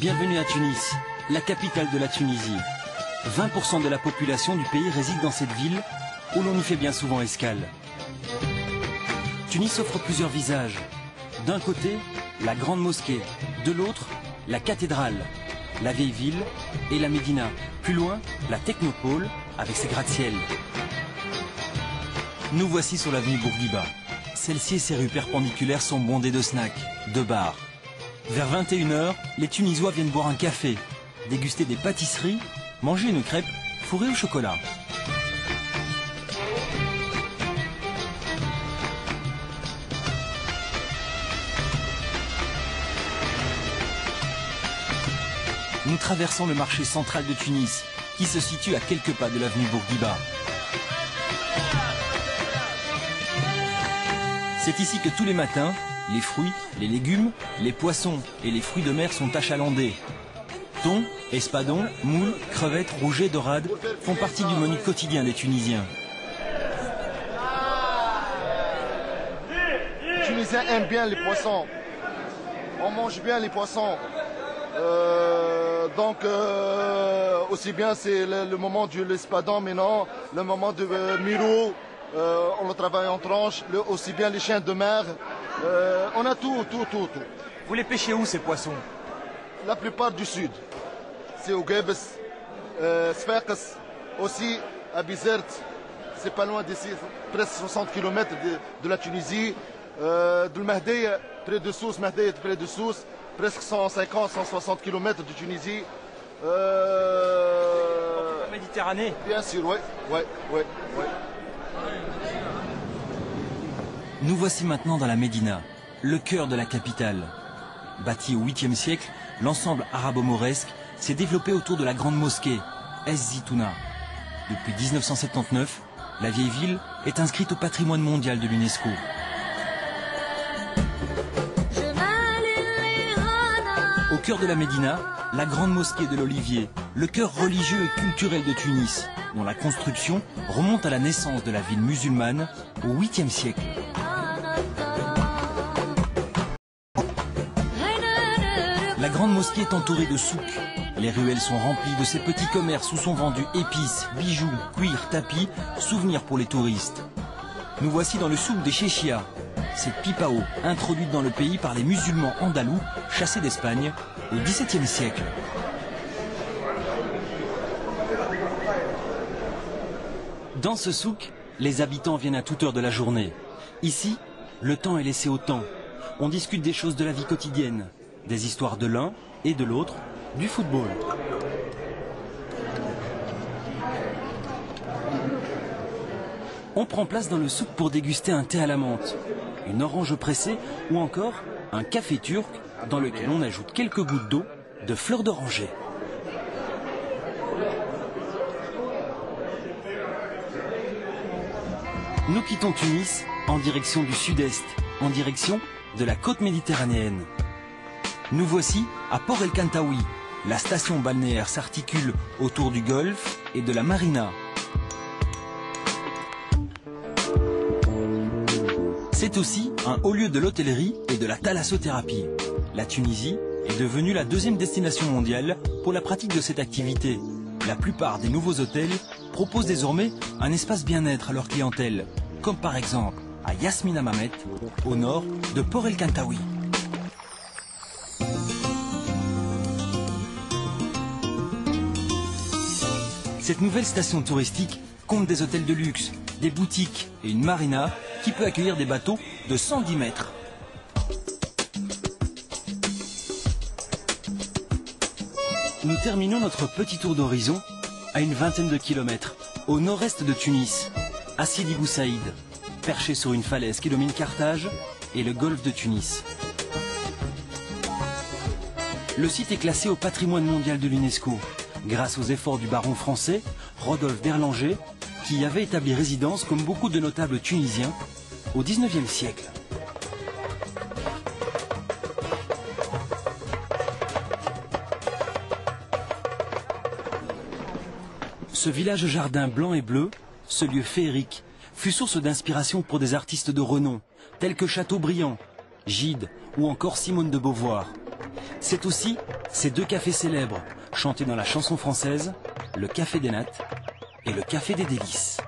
Bienvenue à Tunis, la capitale de la Tunisie. 20% de la population du pays réside dans cette ville, où l'on y fait bien souvent escale. Tunis offre plusieurs visages. D'un côté, la grande mosquée, de l'autre, la cathédrale, la vieille ville et la Médina. Plus loin, la technopole avec ses gratte-ciel. Nous voici sur l'avenue Bourguiba. Celle-ci et ses rues perpendiculaires sont bondées de snacks, de bars. Vers 21 h, les Tunisois viennent boire un café, déguster des pâtisseries, manger une crêpe fourrée au chocolat. Nous traversons le marché central de Tunis, qui se situe à quelques pas de l'avenue Bourguiba. C'est ici que tous les matins, les fruits, les légumes, les poissons et les fruits de mer sont achalandés. Thon, espadons, moules, crevettes, rougets, dorades font partie du menu quotidien des Tunisiens. Les Tunisiens aiment bien les poissons. On mange bien les poissons. Aussi bien c'est le moment de l'espadon maintenant, le moment de miro, on le travaille en tranches, aussi bien les chiens de mer. On a tout. Vous les pêchez où ces poissons? La plupart du sud. C'est au Guebes, Sfakas, aussi à Bizerte, c'est pas loin d'ici, presque 60 km de la Tunisie. De Mahdeya, près de Sousse, presque 150-160 km de Tunisie. La Méditerranée? Bien sûr, oui. Nous voici maintenant dans la Médina, le cœur de la capitale. Bâti au 8e siècle, l'ensemble arabo-mauresque s'est développé autour de la grande mosquée, Es Zitouna. Depuis 1979, la vieille ville est inscrite au patrimoine mondial de l'UNESCO. Au cœur de la Médina, la grande mosquée de l'Olivier, le cœur religieux et culturel de Tunis, dont la construction remonte à la naissance de la ville musulmane au 8e siècle. La grande mosquée est entourée de souks. Les ruelles sont remplies de ces petits commerces où sont vendus épices, bijoux, cuirs, tapis, souvenirs pour les touristes. Nous voici dans le souk des Chéchia, cette pipao introduite dans le pays par les musulmans andalous chassés d'Espagne au XVIIe siècle. Dans ce souk, les habitants viennent à toute heure de la journée. Ici, le temps est laissé au temps. On discute des choses de la vie quotidienne, des histoires de l'un et de l'autre, du football. On prend place dans le souk pour déguster un thé à la menthe, une orange pressée ou encore un café turc dans lequel on ajoute quelques gouttes d'eau de fleurs d'oranger. Nous quittons Tunis en direction du sud-est, en direction de la côte méditerranéenne. Nous voici à Port El Kantaoui. La station balnéaire s'articule autour du golfe et de la marina. C'est aussi un haut lieu de l'hôtellerie et de la thalassothérapie. La Tunisie est devenue la deuxième destination mondiale pour la pratique de cette activité. La plupart des nouveaux hôtels proposent désormais un espace bien-être à leur clientèle, comme par exemple à Yasmine Hammamet, au nord de Port El Kantaoui. Cette nouvelle station touristique compte des hôtels de luxe, des boutiques et une marina qui peut accueillir des bateaux de 110 mètres. Nous terminons notre petit tour d'horizon à une vingtaine de kilomètres, au nord-est de Tunis, à Sidi Bou Saïd, perché sur une falaise qui domine Carthage et le golfe de Tunis. Le site est classé au patrimoine mondial de l'UNESCO, grâce aux efforts du baron français Rodolphe d'Erlanger, qui y avait établi résidence comme beaucoup de notables tunisiens au XIXe siècle. Ce village jardin blanc et bleu, ce lieu féerique, fut source d'inspiration pour des artistes de renom, tels que Chateaubriand, Gide ou encore Simone de Beauvoir. C'est aussi Ces deux cafés célèbres, chantés dans la chanson française, le Café des Nattes et le Café des Délices.